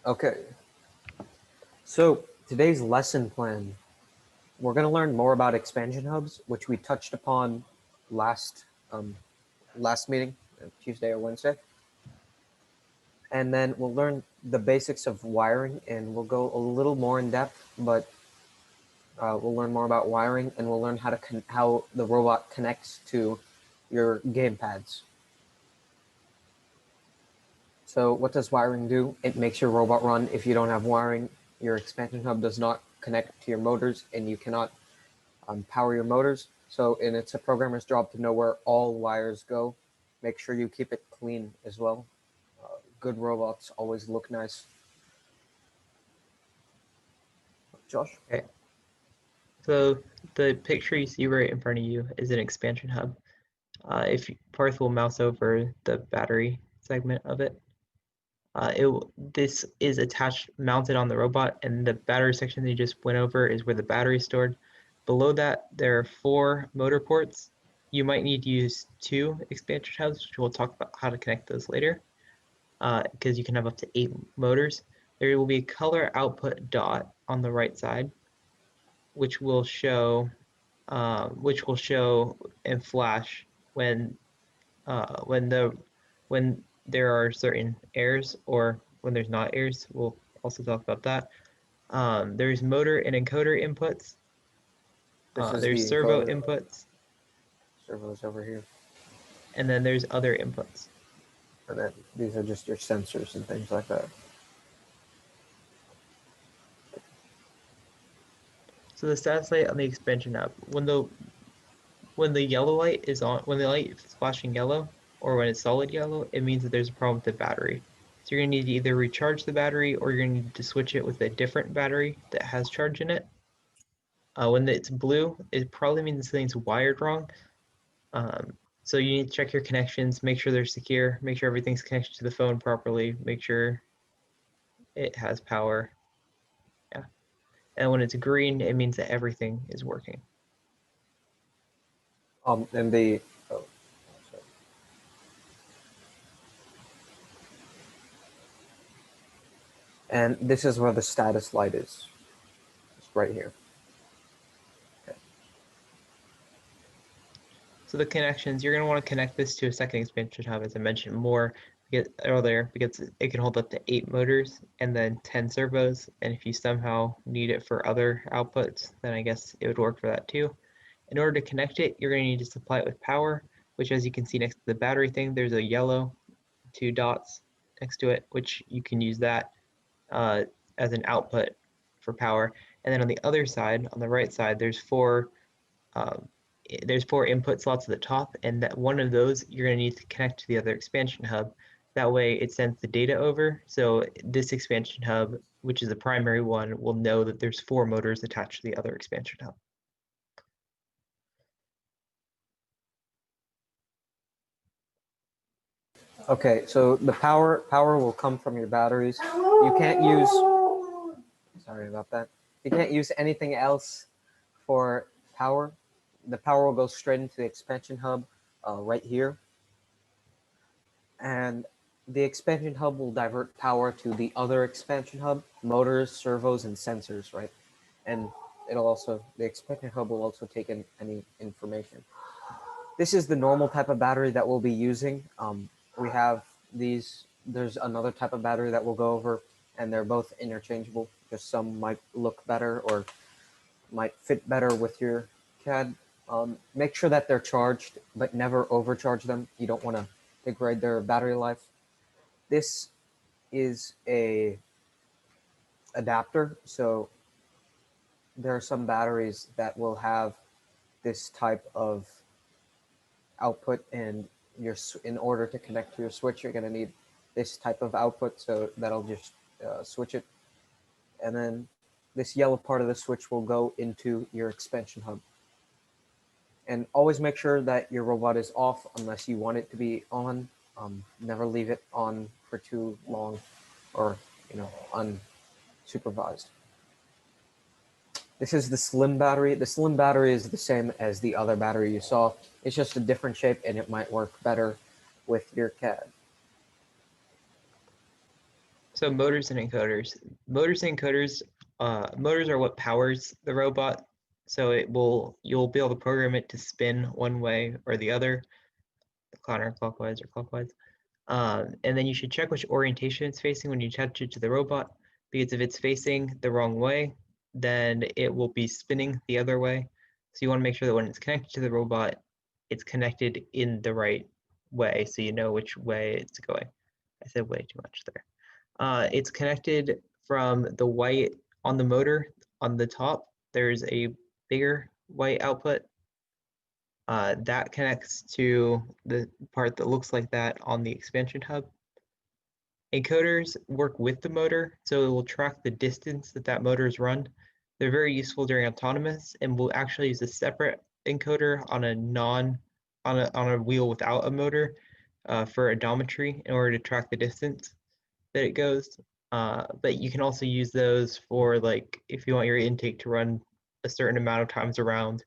Okay, so today's lesson plan, we're going to learn more about expansion hubs, which we touched upon last last meeting, Tuesday or Wednesday. And then we'll learn the basics of wiring, and we'll go a little more in depth, but we'll learn more about wiring, and we'll learn how the robot connects to your gamepads. So what does wiring do? It makes your robot run. If you don't have wiring, your expansion hub does not connect to your motors, and you cannot power your motors. And it's a programmer's job to know where all wires go. Make sure you keep it clean as well. Good robots always look nice. Josh? Okay. So the picture you see right in front of you is an expansion hub. If Parth will mouse over the battery segment of it, this is attached, mounted on the robot, and the battery section that you just went over is where the battery is stored. Below that, there are 4 motor ports. You might need to use 2 expansion hubs, which we'll talk about how to connect those later, because you can have up to 8 motors. There will be a color output dot on the right side, which will show and flash when there are certain errors or when there's not errors. We'll also talk about that. There's motor and encoder inputs. There's servo inputs. Servo's over here. And then there's other inputs. And then these are just your sensors and things like that. So the status light on the expansion hub, when the yellow light is on, when the light is flashing yellow, or when it's solid yellow, it means that there's a problem with the battery. So you're gonna need to either recharge the battery or you're gonna need to switch it with a different battery that has charge in it. When it's blue, it probably means something's wired wrong. So you need to check your connections, make sure they're secure, make sure everything's connected to the phone properly, make sure it has power. Yeah. And when it's green, it means that everything is working. And the and this is where the status light is. It's right here. Okay. So the connections, you're going to want to connect this to a second expansion hub, as I mentioned more earlier, because it can hold up to 8 motors and then 10 servos. And if you somehow need it for other outputs, then I guess it would work for that too. In order to connect it, you're going to need to supply it with power, which, as you can see next to the battery thing, there's a yellow 2 dots next to it, which you can use that as an output for power. And then on the other side, on the right side, there's 4 input slots at the top, and that one of those you're going to need to connect to the other expansion hub. That way it sends the data over. So this expansion hub, which is the primary one, will know that there's 4 motors attached to the other expansion hub. Okay, so the power will come from your batteries. You can't use, sorry about that. You can't use anything else for power. The power will go straight into the expansion hub right here. And the expansion hub will divert power to the other expansion hub, motors, servos, and sensors, right? And the expansion hub will also take in any information. This is the normal type of battery that we'll be using. We have these, there's another type of battery that we'll go over, and they're both interchangeable. Just some might look better or might fit better with your CAD. Make sure that they're charged, but never overcharge them. You don't want to degrade their battery life. This is a adapter, so there are some batteries that will have this type of output, and in order to connect to your switch, you're going to need this type of output, so that'll just switch it. And then this yellow part of the switch will go into your expansion hub. And always make sure that your robot is off unless you want it to be on. Never leave it on for too long or unsupervised. This is the slim battery. The slim battery is the same as the other battery you saw. It's just a different shape, and it might work better with your CAD. So motors and encoders. Motors and encoders, motors are what powers the robot. So you'll be able to program it to spin one way or the other, counterclockwise or clockwise. And then you should check which orientation it's facing when you attach it to the robot, because if it's facing the wrong way, then it will be spinning the other way. So you want to make sure that when it's connected to the robot, it's connected in the right way, so you know which way it's going. I said way too much there. It's connected from the white on the motor on the top. There's a bigger white output that connects to the part that looks like that on the expansion hub. Encoders work with the motor, so it will track the distance that that motor is run. They're very useful during autonomous, and we'll actually use a separate encoder on a wheel without a motor for odometry in order to track the distance that it goes. But you can also use those for like if you want your intake to run a certain amount of times around,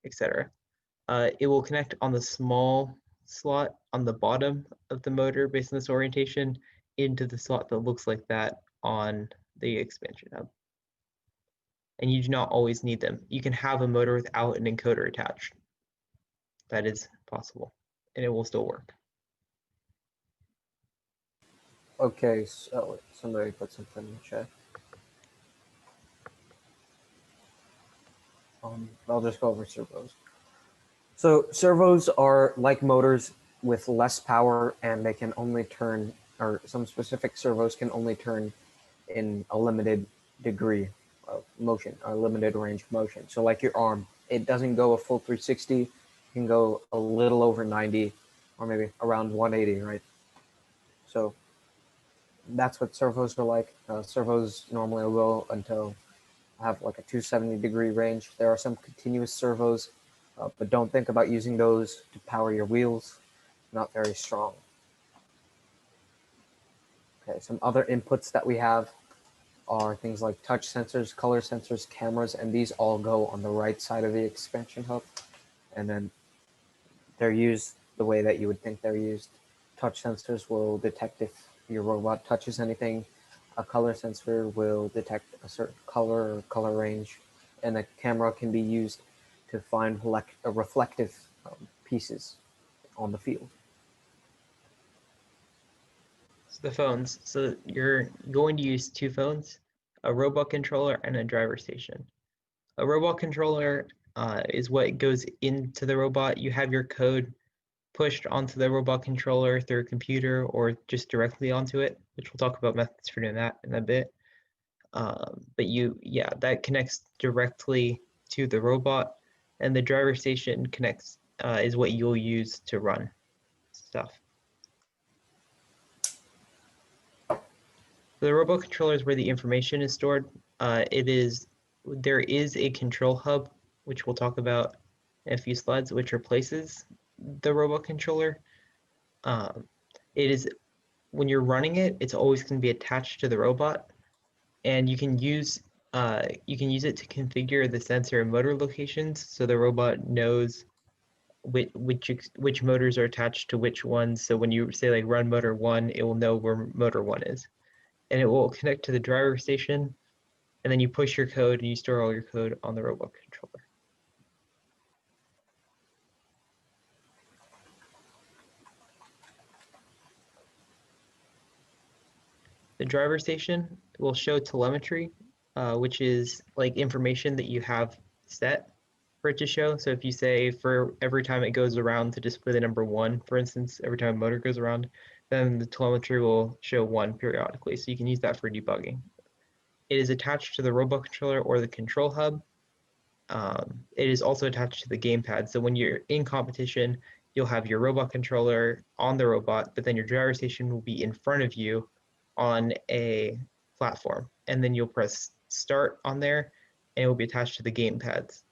etc. It will connect on the small slot on the bottom of the motor based on this orientation into the slot that looks like that on the expansion hub. And you do not always need them. You can have a motor without an encoder attached. That is possible, and it will still work. Okay, so somebody put something in the chat. I'll just go over servos. So servos are like motors with less power, and they can only turn, or some specific servos can only turn in a limited degree of motion, or limited range of motion. So like your arm, it doesn't go a full 360, it can go a little over 90, or maybe around 180, right? So that's what servos are like. Servos normally will go until have like a 270-degree range. There are some continuous servos, but don't think about using those to power your wheels. Not very strong. Okay, some other inputs that we have are things like touch sensors, color sensors, cameras, and these all go on the right side of the expansion hub. And then they're used the way that you would think they're used. Touch sensors will detect if your robot touches anything. A color sensor will detect a certain color or color range, and a camera can be used to find reflective pieces on the field. So the phones. So you're going to use two phones, a robot controller and a driver station. A robot controller is what goes into the robot. You have your code pushed onto the robot controller through a computer or just directly onto it, which we'll talk about methods for doing that in a bit. But that connects directly to the robot, and the driver station connects is what you'll use to run stuff. The robot controller is where the information is stored. There is a control hub, which we'll talk about in a few slides, which replaces the robot controller. It is when you're running it, it's always going to be attached to the robot, and you can use it to configure the sensor and motor locations, so the robot knows which motors are attached to which ones. So when you say like run motor 1, it will know where motor 1 is, and it will connect to the driver station, and then you push your code and you store all your code on the robot controller. The driver station will show telemetry, which is like information that you have set for it to show. So if you say for every time it goes around to display the number 1, for instance, every time a motor goes around, then the telemetry will show 1 periodically. So you can use that for debugging. It is attached to the robot controller or the control hub. It is also attached to the gamepad. So when you're in competition, you'll have your robot controller on the robot, but then your driver station will be in front of you on a platform. And then you'll press start on there, and it will be attached to the gamepads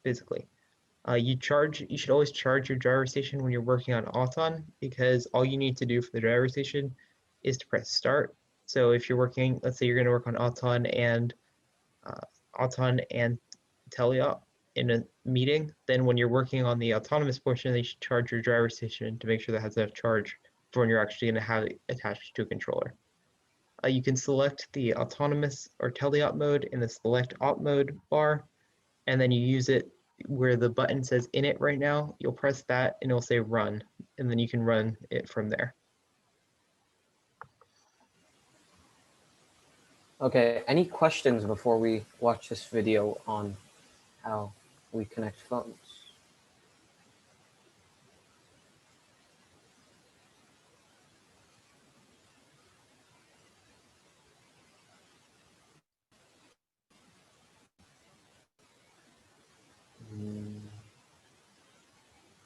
physically. You should always charge your driver station when you're working on Auton, because all you need to do for the driver station is to press start. So if you're working, let's say you're going to work on Auton and teleop in a meeting, then when you're working on the autonomous portion, they should charge your driver station to make sure that has enough charge for when you're actually going to have it attached to a controller. You can select the autonomous or teleop mode in the select op mode bar, and then you use it where the button says init right now. You'll press that and it'll say run, and then you can run it from there. Okay, any questions before we watch this video on how we connect phones?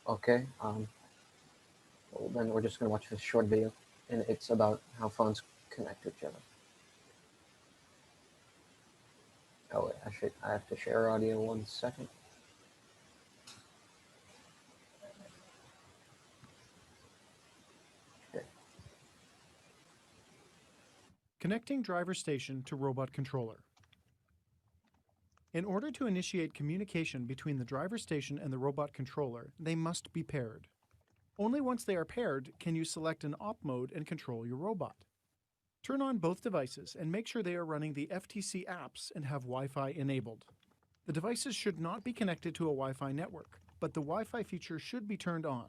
Okay, well, then we're just going to watch this short video, and it's about how phones connect to each other. Oh, wait, I have to share audio 1 second. Okay. Connecting driver station to robot controller. In order to initiate communication between the driver station and the robot controller, they must be paired. Only once they are paired can you select an op mode and control your robot. Turn on both devices and make sure they are running the FTC apps and have Wi-Fi enabled. The devices should not be connected to a Wi-Fi network, but the Wi-Fi feature should be turned on.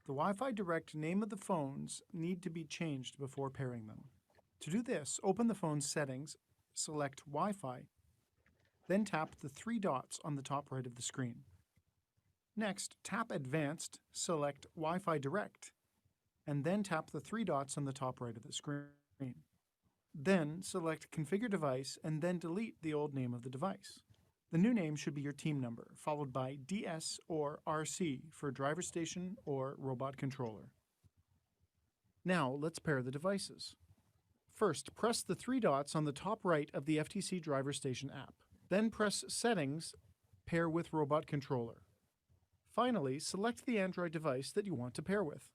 The Wi-Fi direct name of the phones need to be changed before pairing them. To do this, open the phone's settings, select Wi-Fi, then tap the 3 dots on the top right of the screen. Next, tap Advanced, select Wi-Fi Direct, and then tap the 3 dots on the top right of the screen. Then select Configure Device and then delete the old name of the device. The new name should be your team number, followed by DS or RC for driver station or robot controller. Now let's pair the devices. First, press the 3 dots on the top right of the FTC Driver Station app. Then press Settings, Pair with Robot Controller. Finally, select the Android device that you want to pair with.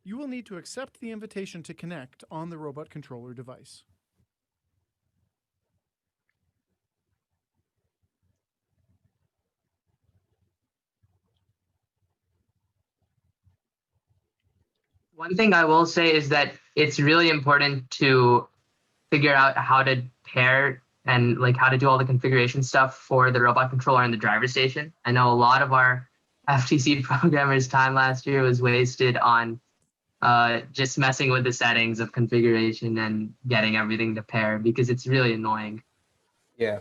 You will need to accept the invitation to connect on the robot controller device. One thing I will say is that it's really important to figure out how to pair and like how to do all the configuration stuff for the robot controller and the driver station. I know a lot of our FTC programmers' time last year was wasted on just messing with the settings of configuration and getting everything to pair because it's really annoying. Yeah.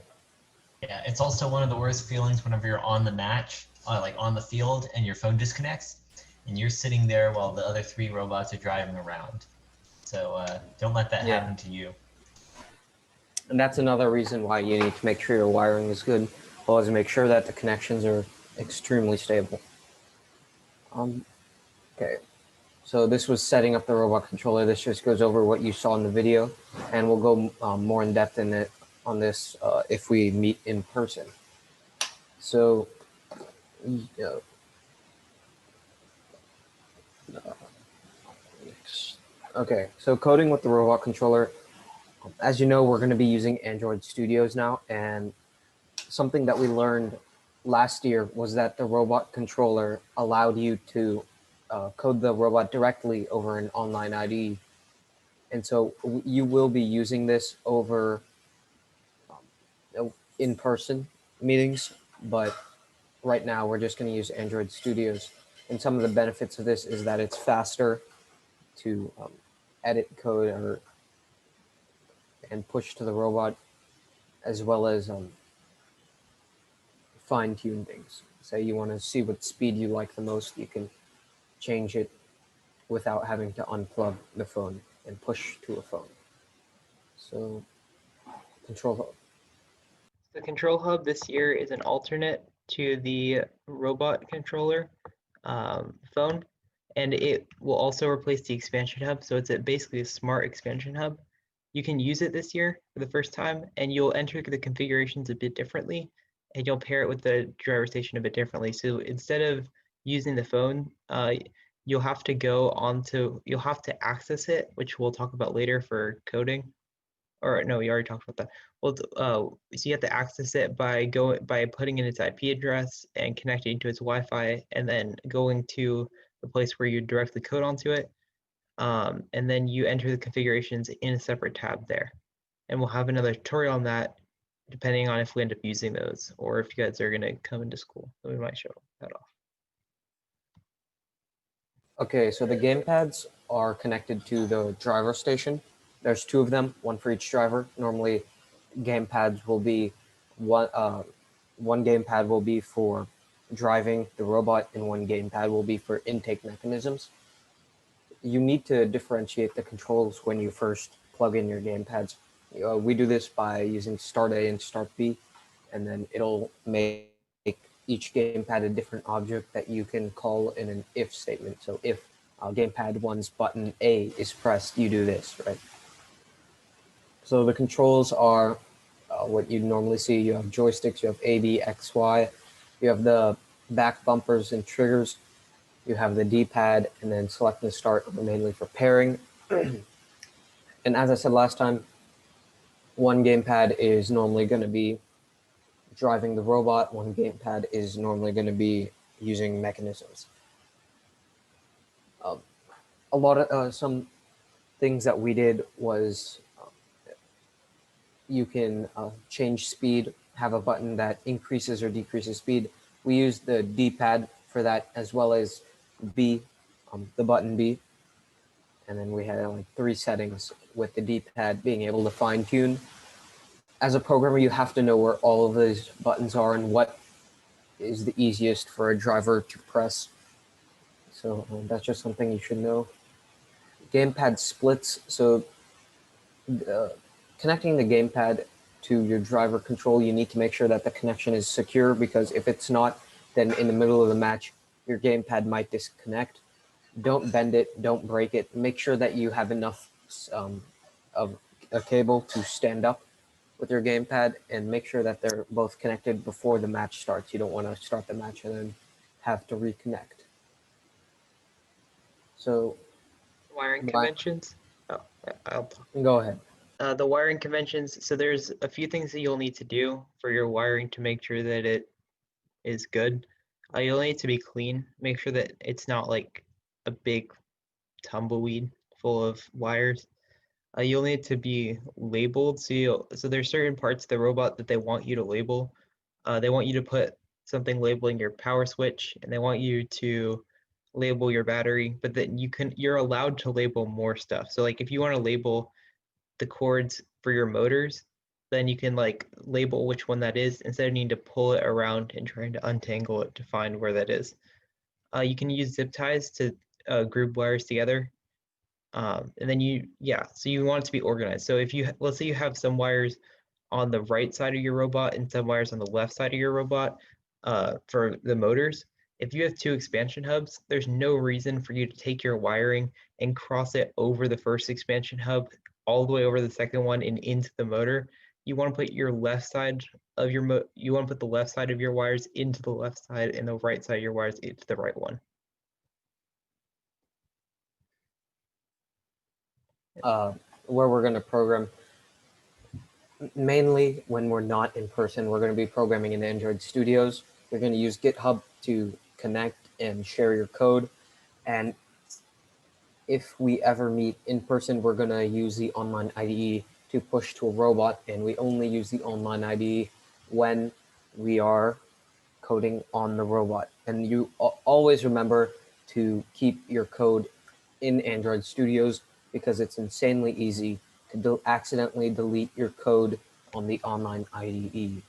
Yeah, it's also one of the worst feelings whenever you're on the match, like on the field, and your phone disconnects, and you're sitting there while the other 3 robots are driving around. So don't let that happen to you. And that's another reason why you need to make sure your wiring is good, as well as make sure that the connections are extremely stable. Okay, so this was setting up the robot controller. This just goes over what you saw in the video, and we'll go more in depth in it on this if we meet in person. So, okay, so coding with the robot controller. As you know, we're going to be using Android Studios now, and something that we learned last year was that the robot controller allowed you to code the robot directly over an online IDE. And so you will be using this over in-person meetings, but right now we're just going to use Android Studios. And some of the benefits of this is that it's faster to edit code and push to the robot, as well as fine-tune things. Say you want to see what speed you like the most, you can change it without having to unplug the phone and push to a phone. So, Control Hub. The Control Hub this year is an alternate to the robot controller phone, and it will also replace the expansion hub. So it's basically a smart expansion hub. You can use it this year for the first time, and you'll enter the configurations a bit differently, and you'll pair it with the driver station a bit differently. So instead of using the phone, you'll have to access it, which we'll talk about later for coding. Or no, we already talked about that. Well, so you have to access it by putting in its IP address and connecting to its Wi-Fi, and then going to the place where you directly code onto it. And then you enter the configurations in a separate tab there. And we'll have another tutorial on that, depending on if we end up using those or if you guys are going to come into school. So we might show that off. Okay, so the gamepads are connected to the driver station. There's 2 of them, one for each driver. Normally, gamepads will be one gamepad will be for driving the robot, and one gamepad will be for intake mechanisms. You need to differentiate the controls when you first plug in your gamepads. We do this by using start A and start B, and then it'll make each gamepad a different object that you can call in an if statement. So if gamepad 1's button A is pressed, you do this, right? So the controls are what you normally see. You have joysticks, you have A, B, X, Y. You have the back bumpers and triggers. You have the D-pad, and then select and start are mainly for pairing. And as I said last time, one gamepad is normally going to be driving the robot. One gamepad is normally going to be using mechanisms. A lot of some things that we did was you can change speed, have a button that increases or decreases speed. We used the D-pad for that, as well as B, the button B. And then we had like 3 settings with the D-pad being able to fine tune. As a programmer, you have to know where all of these buttons are and what is the easiest for a driver to press. So that's just something you should know. Gamepad splits. So connecting the gamepad to your driver control, you need to make sure that the connection is secure, because if it's not, then in the middle of the match, your gamepad might disconnect. Don't bend it, don't break it. Make sure that you have enough of a cable to stand up with your gamepad, and make sure that they're both connected before the match starts. You don't want to start the match and then have to reconnect. So Wiring conventions. Oh, I'll talk. Go ahead. The wiring conventions. So there's a few things that you'll need to do for your wiring to make sure that it is good. You'll need to be clean. Make sure that it's not like a big tumbleweed full of wires. You'll need to be labeled. So there's certain parts of the robot that they want you to label. They want you to put something labeling your power switch, and they want you to label your battery, but then you're allowed to label more stuff. So like if you want to label the cords for your motors, then you can like label which one that is instead of needing to pull it around and trying to untangle it to find where that is. You can use zip ties to group wires together. And then so you want it to be organized. So if let's say you have some wires on the right side of your robot and some wires on the left side of your robot for the motors. If you have 2 expansion hubs, there's no reason for you to take your wiring and cross it over the first expansion hub, all the way over the second one and into the motor. You want to put your left side of your you want to put the left side of your wires into the left side and the right side of your wires into the right one. Where we're going to program, mainly when we're not in person, we're going to be programming in Android Studios. You're going to use GitHub to connect and share your code. And if we ever meet in person, we're going to use the online IDE to push to a robot, and we only use the online IDE when we are coding on the robot. And you always remember to keep your code in Android Studios, because it's insanely easy to accidentally delete your code on the online IDE.